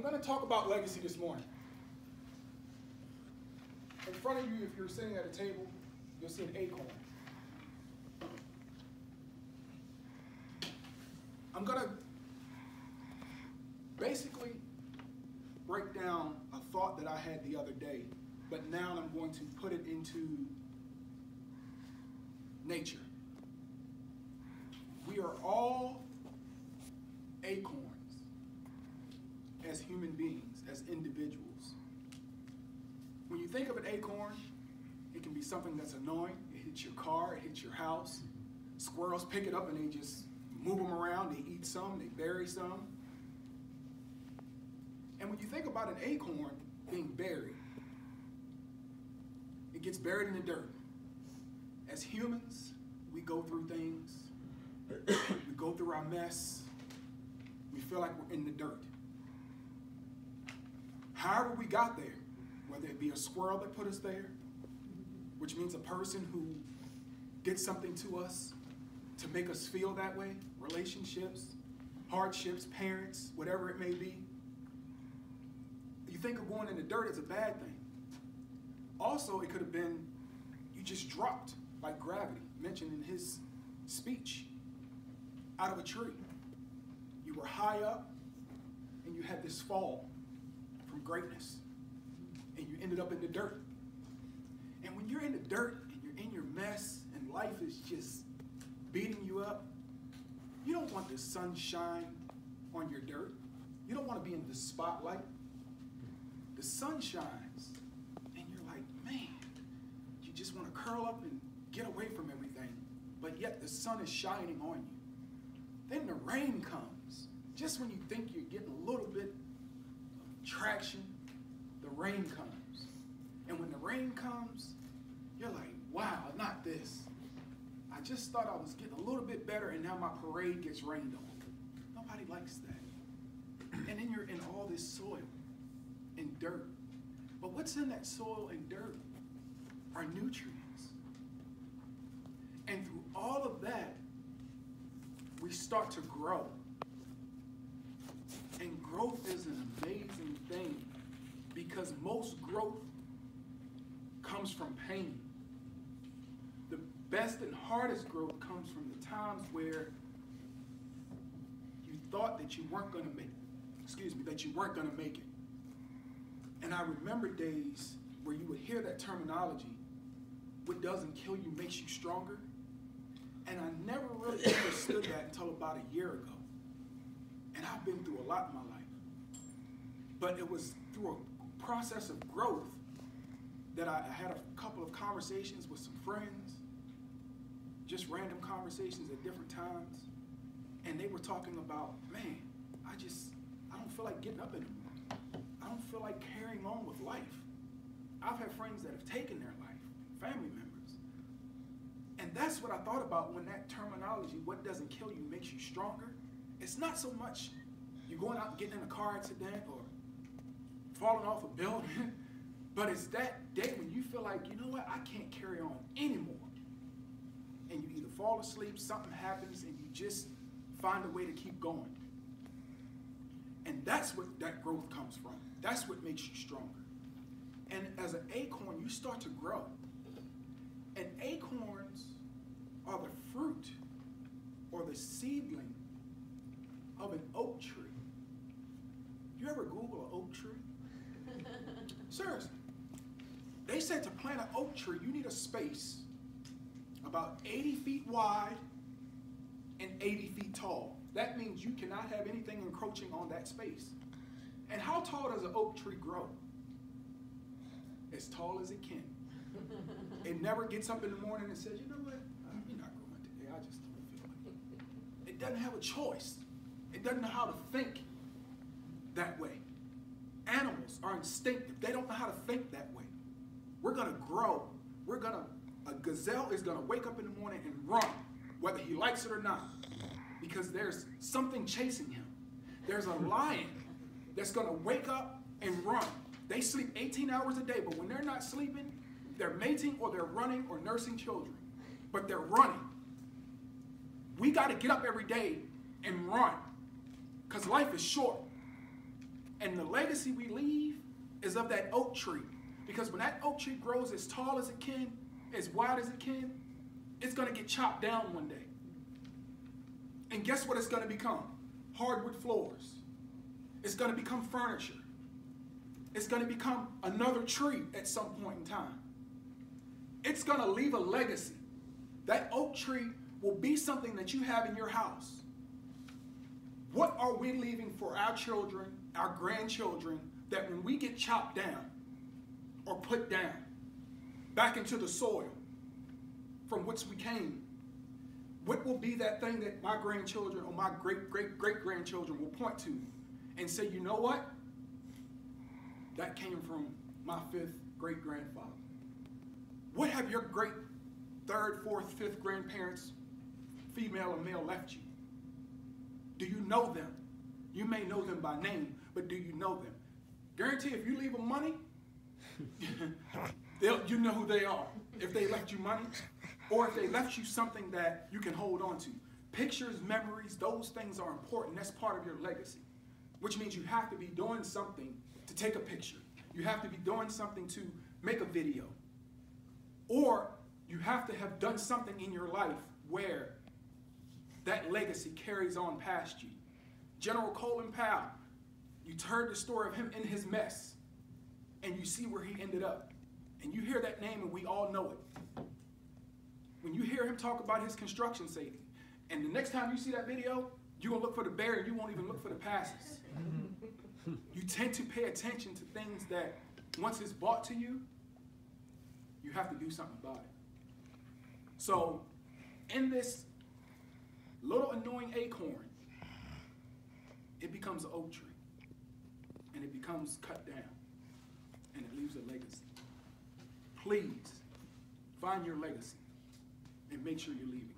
going to talk about legacy this morning. In front of you, if you're sitting at a table, you'll see an ACORN. I'm going to basically break down a thought that I had the other day, but now I'm going to put it into nature. We are all acorns as human beings, as individuals. When you think of an acorn, it can be something that's annoying. It hits your car, it hits your house. Squirrels pick it up and they just move them around. They eat some, they bury some. And when you think about an acorn being buried, it gets buried in the dirt. As humans, we go through things. We go through our mess. We feel like we're in the dirt. However we got there, whether it be a squirrel that put us there, which means a person who did something to us to make us feel that way, relationships, hardships, parents, whatever it may be. You think of going in the dirt as a bad thing. Also, it could have been you just dropped like gravity, mentioned in his speech, out of a tree. You were high up and you had this fall from greatness and you ended up in the dirt. And when you're in the dirt and you're in your mess and life is just beating you up, you don't want the sunshine on your dirt. You don't want to be in the spotlight. The sun shines and you're like, man, you just want to curl up and get away from everything, but yet the sun is shining on you. Then the rain comes. Just when you think you're getting a little bit of traction, the rain comes. And when the rain comes, you're like, wow, not this. I just thought I was getting a little bit better and now my parade gets rained on. Nobody likes that. And then you're in all this soil and dirt. But what's in that soil and dirt are nutrients. And through all of that, we start to grow. And growth is an amazing thing because most growth comes from pain. The best and hardest growth comes from the times where you thought that you weren't going to make it. That you weren't going to make it. And I remember days where you would hear that terminology, what doesn't kill you makes you stronger. And I never really understood that until about a year ago. And I've been through a lot in my life. But it was through a process of growth that I had a couple of conversations with some friends, just random conversations at different times. And they were talking about, man, I don't feel like getting up anymore. I don't feel like carrying on with life. I've had friends that have taken their life, family members. And that's what I thought about when that terminology, what doesn't kill you makes you stronger. It's not so much you going out and getting in a car accident or falling off a building, but it's that day when you feel like, you know what, I can't carry on anymore. And you either fall asleep, something happens, and you just find a way to keep going. And that's what that growth comes from. That's what makes you stronger. And as an acorn, you start to grow. And acorns are the fruit or the seedling of an oak tree. You ever Google an oak tree? Seriously. They said to plant an oak tree, you need a space about 80 feet wide and 80 feet tall. That means you cannot have anything encroaching on that space. And how tall does an oak tree grow? As tall as it can. It never gets up in the morning and says, you know what, you're not growing today, I just don't feel like it. It doesn't have a choice. It doesn't know how to think that way. Animals are instinctive. They don't know how to think that way. We're going to grow. A gazelle is going to wake up in the morning and run, whether he likes it or not, because there's something chasing him. There's a lion that's going to wake up and run. They sleep 18 hours a day, but when they're not sleeping, they're mating or they're running or nursing children, but they're running. We got to get up every day and run because life is short. And the legacy we leave is of that oak tree. Because when that oak tree grows as tall as it can, as wide as it can, it's going to get chopped down one day. And guess what it's going to become? Hardwood floors. It's going to become furniture. It's going to become another tree at some point in time. It's going to leave a legacy. That oak tree will be something that you have in your house. What are we leaving for our children, our grandchildren, that when we get chopped down or put down back into the soil from which we came, what will be that thing that my grandchildren or my great-great-great-grandchildren will point to and say, you know what? That came from my fifth great-grandfather. What have your great third, fourth, fifth grandparents, female or male, left you? Do you know them? You may know them by name, but do you know them? Guarantee if you leave them money, you know who they are. If they left you money, or if they left you something that you can hold on to. Pictures, memories, those things are important. That's part of your legacy, which means you have to be doing something to take a picture. You have to be doing something to make a video. Or you have to have done something in your life where that legacy carries on past you. General Colin Powell, you heard the story of him in his mess, and you see where he ended up. And you hear that name, and we all know it. When you hear him talk about his construction safety, and the next time you see that video, you're going to look for the bear, and you won't even look for the passes. You tend to pay attention to things that once it's brought to you, you have to do something about it. So in this little annoying acorn, it becomes an oak tree, and it becomes cut down, and it leaves a legacy. Please find your legacy and make sure you're leaving it.